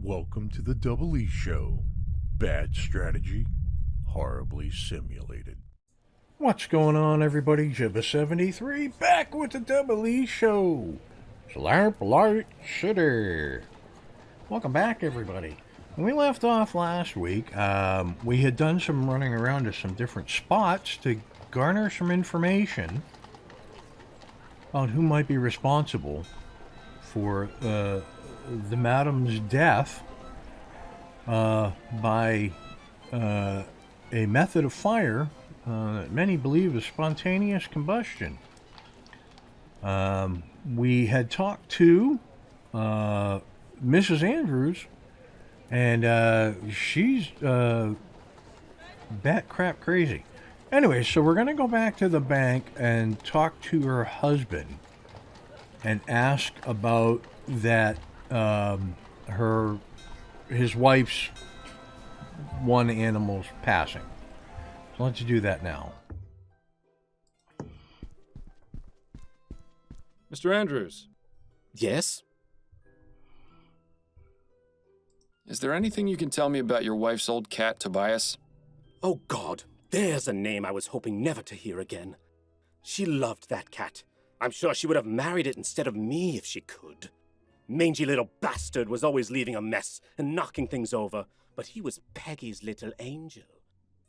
Welcome to the Double E Show. Bad strategy, horribly simulated. What's going on, everybody? Jibba73 back with the Double E Show. Lamplight City. Welcome back, everybody. When we left off last week, we had done some running around to some different spots to garner some information on who might be responsible for the madam's death by a method of fire that many believe is spontaneous combustion. We had talked to Mrs. Andrews, and she's bat crap crazy. Anyway, so we're going to go back to the bank and talk to her husband and ask about that, his wife's one animal's passing. So let's do that now. Mr. Andrews. Yes? Is there anything you can tell me about your wife's old cat, Tobias? Oh, God. There's a name I was hoping never to hear again. She loved that cat. I'm sure she would have married it instead of me if she could. Mangy little bastard was always leaving a mess and knocking things over, but he was Peggy's little angel.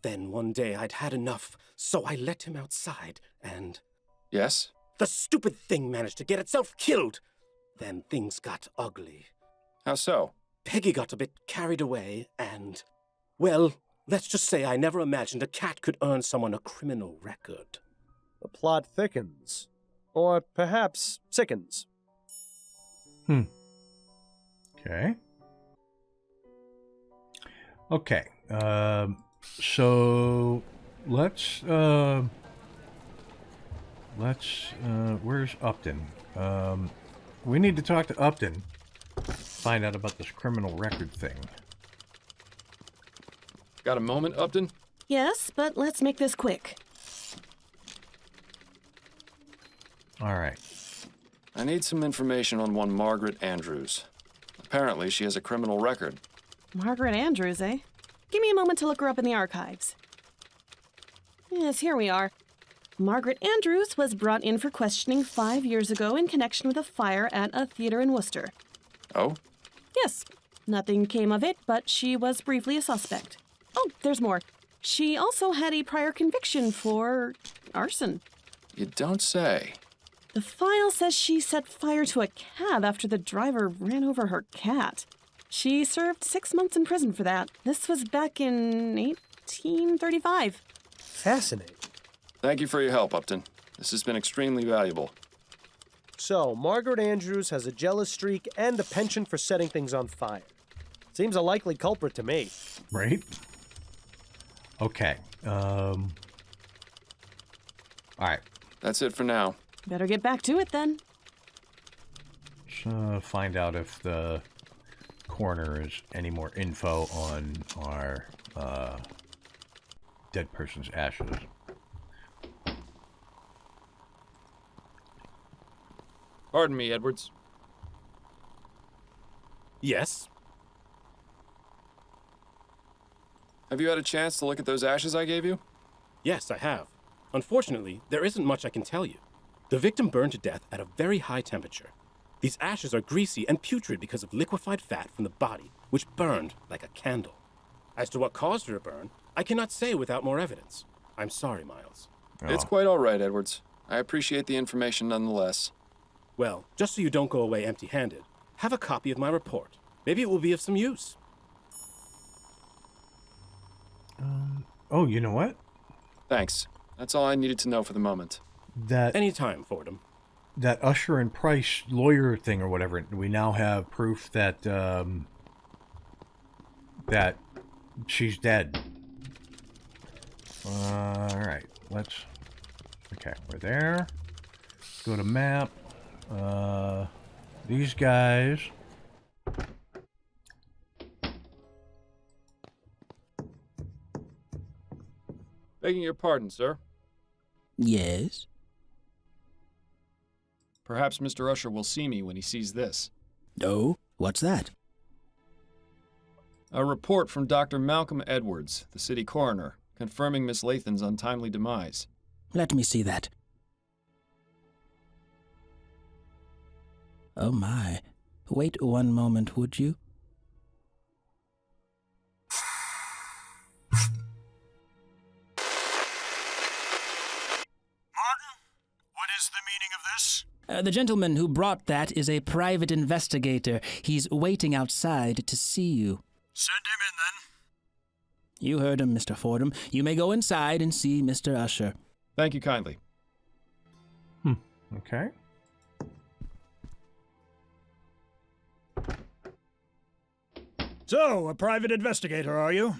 Then one day I'd had enough, so I let him outside, and... Yes? The stupid thing managed to get itself killed. Then things got ugly. How so? Peggy got a bit carried away, and... Well, let's just say I never imagined a cat could earn someone a criminal record. The plot thickens. Or perhaps sickens. Okay. So let's where's Upton? We need to talk to Upton. Find out about this criminal record thing. Got a moment, Upton? Yes, but let's make this quick. All right. I need some information on one Margaret Andrews. Apparently, she has a criminal record. Margaret Andrews, eh? Give me a moment to look her up in the archives. Yes, here we are. Margaret Andrews was brought in for questioning 5 years ago in connection with a fire at a theater in Worcester. Oh? Yes. Nothing came of it, but she was briefly a suspect. Oh, there's more. She also had a prior conviction for arson. You don't say. The file says she set fire to a cab after the driver ran over her cat. She served 6 months in prison for that. This was back in 1835. Fascinating. Thank you for your help, Upton. This has been extremely valuable. So, Margaret Andrews has a jealous streak and a penchant for setting things on fire. Seems a likely culprit to me. Right? Okay. All right. That's it for now. Better get back to it then. Let's find out if the coroner has any more info on our dead person's ashes. Pardon me, Edwards. Yes? Have you had a chance to look at those ashes I gave you? Yes, I have. Unfortunately, there isn't much I can tell you. The victim burned to death at a very high temperature. These ashes are greasy and putrid because of liquefied fat from the body, which burned like a candle. As to what caused her to burn, I cannot say without more evidence. I'm sorry, Miles. It's quite all right, Edwards. I appreciate the information nonetheless. Well, just so you don't go away empty-handed, have a copy of my report. Maybe it will be of some use. Oh, you know what? Thanks. That's all I needed to know for the moment. Anytime, Fordham. That Usher and Price lawyer thing or whatever, we now have proof that that she's dead. All right, okay, we're there. Go to map. These guys. Begging your pardon, sir. Yes? Perhaps Mr. Usher will see me when he sees this. Oh, what's that? A report from Dr. Malcolm Edwards, the city coroner, confirming Miss Lathan's untimely demise. Let me see that. Oh my. Wait one moment, would you? What is the meaning of this? The gentleman who brought that is a private investigator. He's waiting outside to see you. Send him in, then. You heard him, Mr. Fordham. You may go inside and see Mr. Usher. Thank you kindly. Okay. So, a private investigator, are you?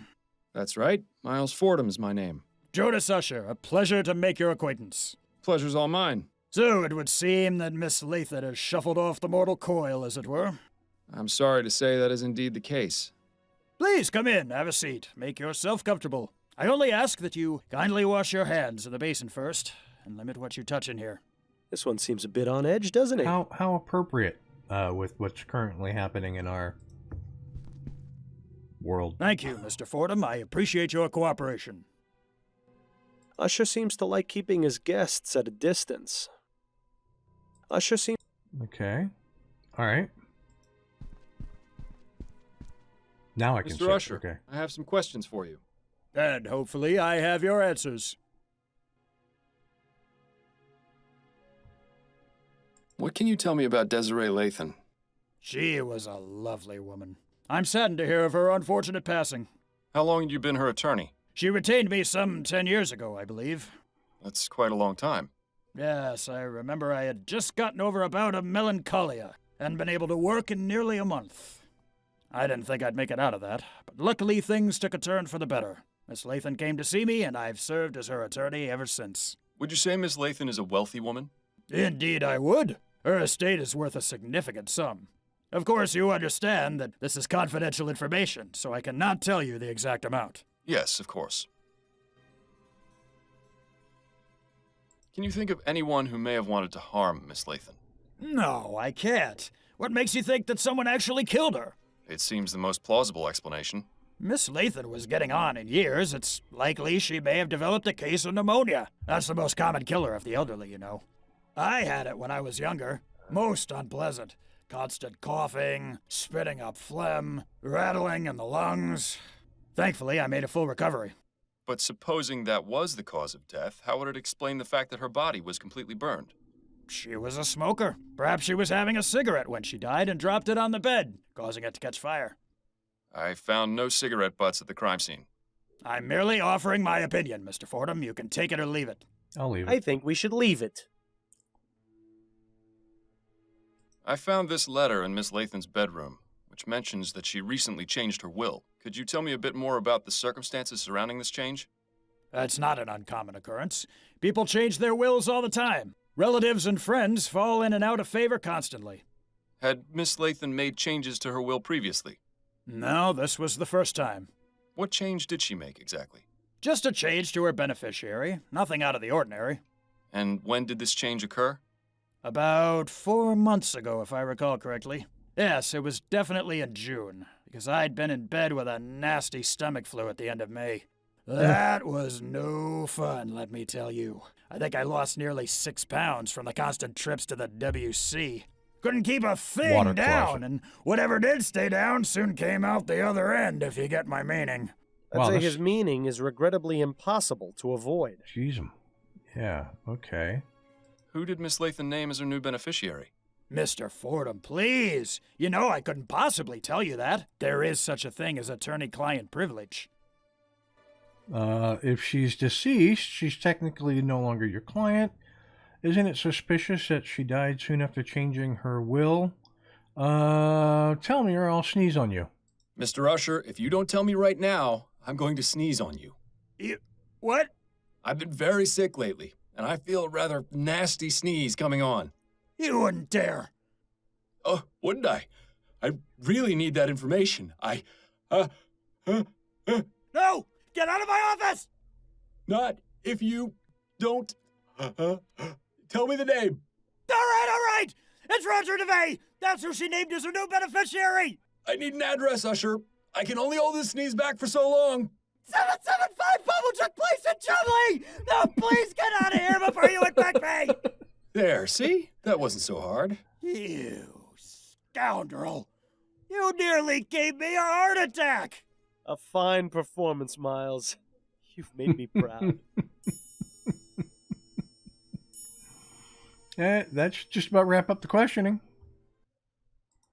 That's right. Miles Fordham is my name. Jonas Usher, a pleasure to make your acquaintance. Pleasure's all mine. So, it would seem that Miss Lathan has shuffled off the mortal coil, as it were. I'm sorry to say that is indeed the case. Please come in, have a seat, make yourself comfortable. I only ask that you kindly wash your hands in the basin first, and limit what you touch in here. This one seems a bit on edge, doesn't it? How appropriate with what's currently happening in our world. Thank you, Mr. Fordham. I appreciate your cooperation. Usher seems to like keeping his guests at a distance. Usher seems... Okay. All right. Now I can Mr. sit. Usher, Okay. I have some questions for you. And hopefully I have your answers. What can you tell me about Desiree Lathan? She was a lovely woman. I'm saddened to hear of her unfortunate passing. How long had you been her attorney? She retained me some 10 years ago, I believe. That's quite a long time. Yes, I remember I had just gotten over a bout of melancholia and been able to work in nearly a month. I didn't think I'd make it out of that, but luckily things took a turn for the better. Miss Lathan came to see me, and I've served as her attorney ever since. Would you say Miss Lathan is a wealthy woman? Indeed I would. Her estate is worth a significant sum. Of course, you understand that this is confidential information, so I cannot tell you the exact amount. Yes, of course. Can you think of anyone who may have wanted to harm Miss Lathan? No, I can't. What makes you think that someone actually killed her? It seems the most plausible explanation. Miss Lathan was getting on in years. It's likely she may have developed a case of pneumonia. That's the most common killer of the elderly, you know. I had it when I was younger. Most unpleasant. Constant coughing, spitting up phlegm, rattling in the lungs. Thankfully, I made a full recovery. But supposing that was the cause of death, how would it explain the fact that her body was completely burned? She was a smoker. Perhaps she was having a cigarette when she died and dropped it on the bed, causing it to catch fire. I found no cigarette butts at the crime scene. I'm merely offering my opinion, Mr. Fordham. You can take it or leave it. I'll leave it. I think we should leave it. I found this letter in Miss Lathan's bedroom, which mentions that she recently changed her will. Could you tell me a bit more about the circumstances surrounding this change? That's not an uncommon occurrence. People change their wills all the time. Relatives and friends fall in and out of favor constantly. Had Miss Lathan made changes to her will previously? No, this was the first time. What change did she make exactly? Just a change to her beneficiary. Nothing out of the ordinary. And when did this change occur? About 4 months ago, if I recall correctly. Yes, it was definitely in June, because I'd been in bed with a nasty stomach flu at the end of May. That was no fun, let me tell you. I think I lost nearly 6 pounds from the constant trips to the WC. Couldn't keep a thing Water down, closet. and whatever did stay down soon came out the other end, if you get my meaning. I'd Wow, say this- his meaning is regrettably impossible to avoid. Jeez. Yeah. Okay. Who did Miss Lathan name as her new beneficiary? Mr. Fordham, please. You know I couldn't possibly tell you that. There is such a thing as attorney-client privilege. If she's deceased, she's technically no longer your client. Isn't it suspicious that she died soon after changing her will? Tell me or I'll sneeze on you. Mr. Usher, if you don't tell me right now, I'm going to sneeze on you. What? I've been very sick lately, and I feel a rather nasty sneeze coming on. You wouldn't dare. Oh, wouldn't I? I really need that information. No! Get out of my office! Not if you don't, tell me the name. All right! It's Roger DeVay! That's who she named as her new beneficiary! I need an address, Usher. I can only hold this sneeze back for so long. 775 Bubblechuck Place in Chumley! Now please get out of here before you infect me! There, see? That wasn't so hard. You scoundrel! You nearly gave me a heart attack! A fine performance, Miles. You've made me proud. That's just about wrap up the questioning.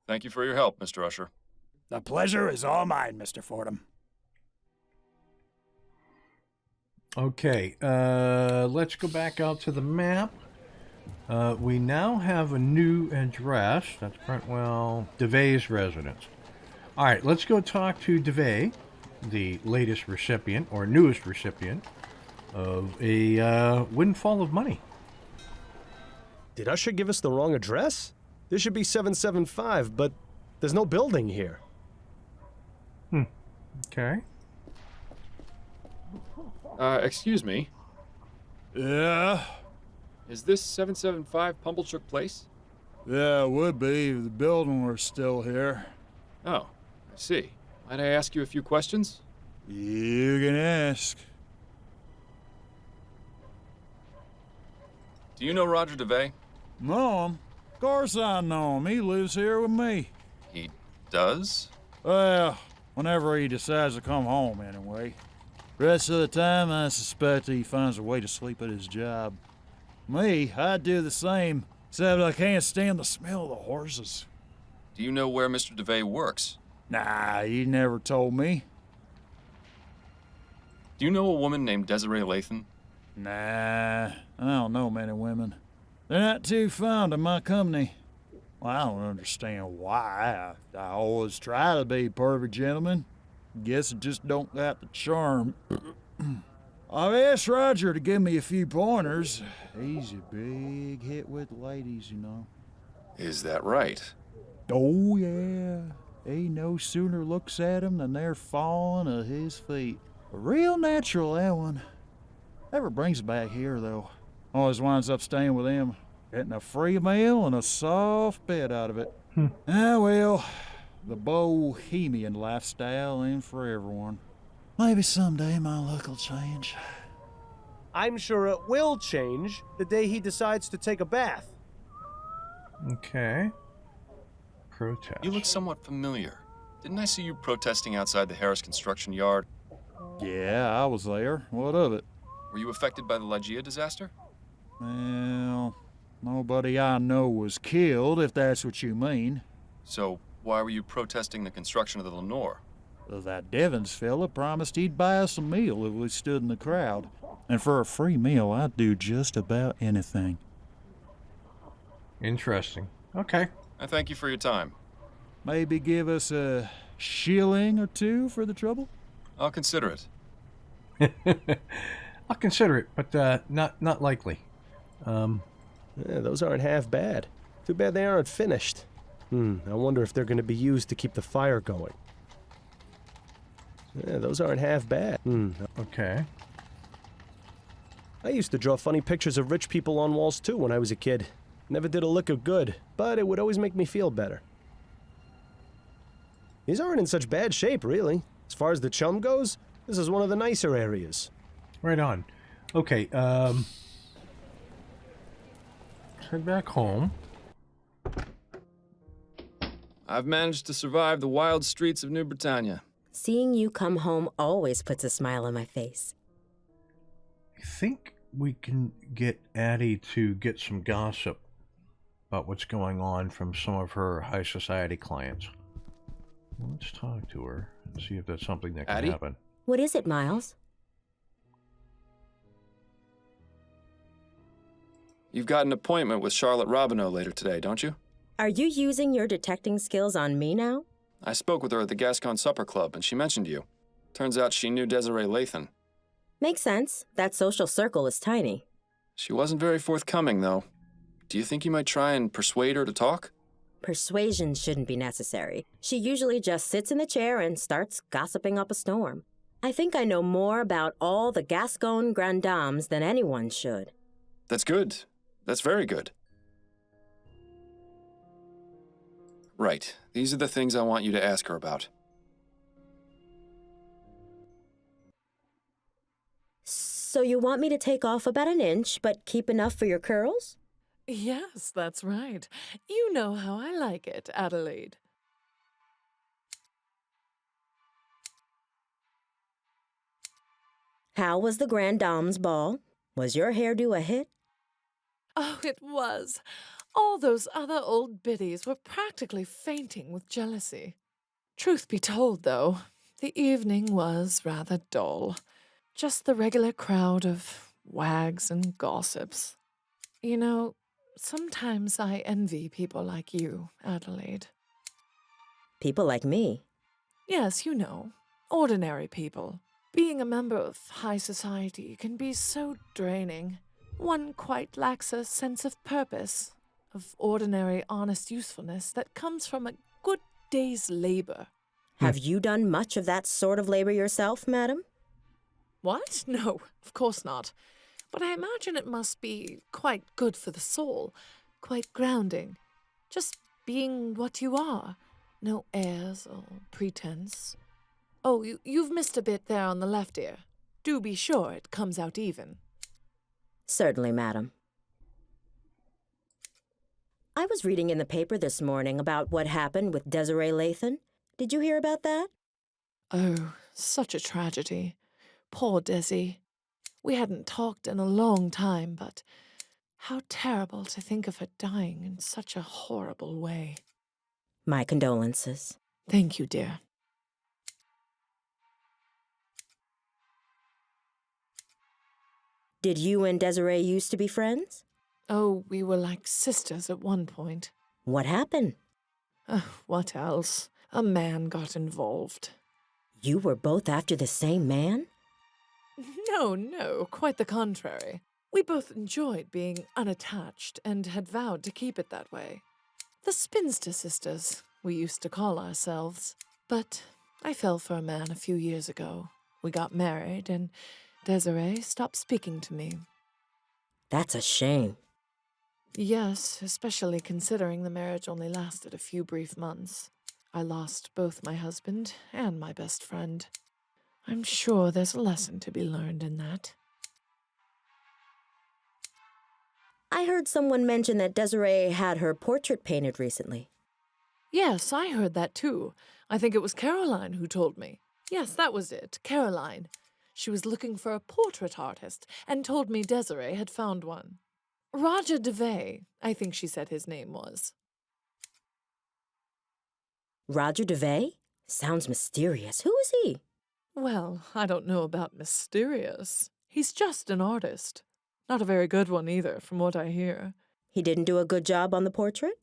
Thank you for your help, Mr. Usher. The pleasure is all mine, Mr. Fordham. Okay, let's go back out to the map. We now have a new address. That's Brentwell DeVay's residence. All right, let's go talk to DeVay, the latest recipient, or newest recipient, of a windfall of money. Did Usher give us the wrong address? This should be 775, but there's no building here. Okay. Excuse me. Yeah? Is this 775 Pumblechook Place? Yeah, it would be if the building were still here. Oh, I see. Might I ask you a few questions? You can ask. Do you know Roger DeVay? Know him? Of course I know him. He lives here with me. He does? Well, whenever he decides to come home, anyway. Rest of the time, I suspect he finds a way to sleep at his job. Me, I do the same, except I can't stand the smell of the horses. Do you know where Mr. DeVay works? Nah, he never told me. Do you know a woman named Desiree Lathan? Nah, I don't know many women. They're not too fond of my company. Well, I don't understand why. I always try to be a perfect gentleman. Guess it just don't got the charm. I've asked Roger to give me a few pointers. He's a big hit with ladies, you know. Is that right? Oh, yeah. He no sooner looks at 'em than they're falling at his feet. Real natural, that one. Never brings it back here, though. Always winds up staying with him, getting a free meal and a soft bed out of it. Ah, well, the bohemian lifestyle ain't for everyone. Maybe someday my luck will change. I'm sure it will change the day he decides to take a bath. Okay. Protest. You look somewhat familiar. Didn't I see you protesting outside the Harris construction yard? Yeah, I was there. What of it? Were you affected by the Ligeia disaster? Well, nobody I know was killed, if that's what you mean. So, why were you protesting the construction of the Lenore? That Devons fella promised he'd buy us a meal if we stood in the crowd. And for a free meal, I'd do just about anything. Interesting. Okay. I thank you for your time. Maybe give us a shilling or two for the trouble? I'll consider it. I'll consider it, but not likely. Yeah, those aren't half bad. Too bad they aren't finished. I wonder if they're going to be used to keep the fire going. Yeah, those aren't half bad. Okay. I used to draw funny pictures of rich people on walls too when I was a kid. Never did a lick of good, but it would always make me feel better. These aren't in such bad shape, really. As far as the chum goes, this is one of the nicer areas. Right on. Okay, let's head back home. I've managed to survive the wild streets of New Bretagne. Seeing you come home always puts a smile on my face. I think we can get Addie to get some gossip about what's going on from some of her high society clients. Let's talk to her and see if that's something that can Addie? happen. What is it, Miles? You've got an appointment with Charlotte Robineau later today, don't you? Are you using your detecting skills on me now? I spoke with her at the Gascon Supper Club, and she mentioned you. Turns out she knew Desiree Lathan. Makes sense. That social circle is tiny. She wasn't very forthcoming, though. Do you think you might try and persuade her to talk? Persuasion shouldn't be necessary. She usually just sits in the chair and starts gossiping up a storm. I think I know more about all the Gascon grand dames than anyone should. That's good. That's very good. Right. These are the things I want you to ask her about. So you want me to take off about an inch, but keep enough for your curls? Yes, that's right. You know how I like it, Adelaide. How was the Grand Dame's ball? Was your hairdo a hit? Oh, it was. All those other old biddies were practically fainting with jealousy. Truth be told, though, the evening was rather dull. Just the regular crowd of wags and gossips. You know, sometimes I envy people like you, Adelaide. People like me. Yes, you know, ordinary people. Being a member of high society can be so draining. One quite lacks a sense of purpose, of ordinary honest usefulness that comes from a good day's labor. Have you done much of that sort of labor yourself, madam? What? No, of course not. But I imagine it must be quite good for the soul, quite grounding. Just being what you are. No airs or pretense. Oh, you've missed a bit there on the left ear. Do be sure it comes out even. Certainly, madam. I was reading in the paper this morning about what happened with Desiree Lathan. Did you hear about that? Oh, such a tragedy. Poor Desi. We hadn't talked in a long time, but how terrible to think of her dying in such a horrible way. My condolences. Thank you, dear. Did you and Desiree used to be friends? Oh, we were like sisters at one point. What happened? What else? A man got involved. You were both after the same man? No, quite the contrary. We both enjoyed being unattached and had vowed to keep it that way. The spinster sisters, we used to call ourselves. But I fell for a man a few years ago. We got married, and Desiree stopped speaking to me. That's a shame. Yes, especially considering the marriage only lasted a few brief months. I lost both my husband and my best friend. I'm sure there's a lesson to be learned in that. I heard someone mention that Desiree had her portrait painted recently. Yes, I heard that too. I think it was Caroline who told me. Yes, that was it, Caroline. She was looking for a portrait artist and told me Desiree had found one. Roger DeVay, I think she said his name was. Roger DeVay? Sounds mysterious. Who is he? Well, I don't know about mysterious. He's just an artist. Not a very good one either, from what I hear. He didn't do a good job on the portrait?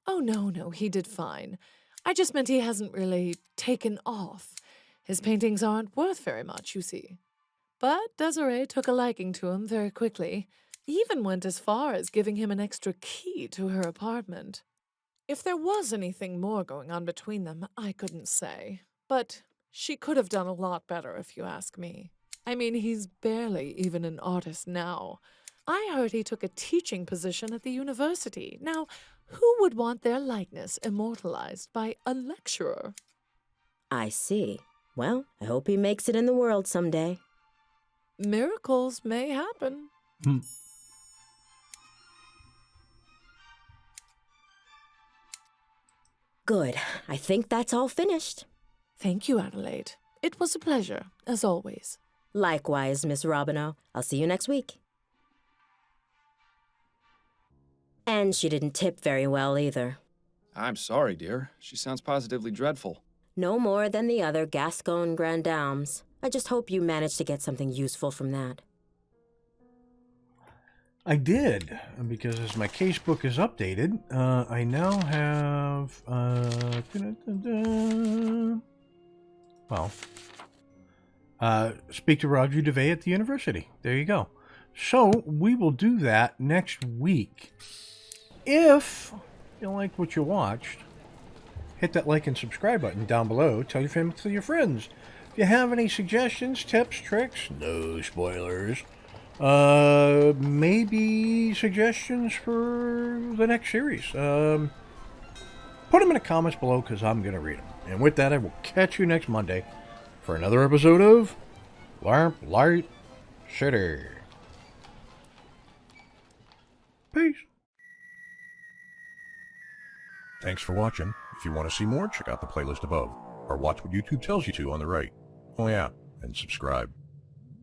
Oh, no, he did fine. I just meant he hasn't really taken off. His paintings aren't worth very much, you see. But Desiree took a liking to him very quickly. Even went as far as giving him an extra key to her apartment. If there was anything more going on between them, I couldn't say. But she could have done a lot better, if you ask me. I mean, he's barely even an artist now. I heard he took a teaching position at the university. Now, who would want their likeness immortalized by a lecturer? I see. Well, I hope he makes it in the world someday. Miracles may happen. Good. I think that's all finished. Thank you, Adelaide. It was a pleasure, as always. Likewise, Miss Robineau. I'll see you next week. And she didn't tip very well either. I'm sorry, dear. She sounds positively dreadful. No more than the other Gascon Grand Dames. I just hope you managed to get something useful from that. I did, because as my casebook is updated, I now have, speak to Roger DeVay at the university. There you go. So, we will do that next week. If you like what you watched, hit that like and subscribe button down below. Tell your family, tell your friends. If you have any suggestions, tips, tricks, no spoilers, maybe suggestions for the next series, put them in the comments below because I'm going to read them. And with that, I will catch you next Monday for another episode of Lamplight City. Peace. Thanks for watching. If you want to see more, check out the playlist above, or watch what YouTube tells you to on the right. Oh yeah, and subscribe.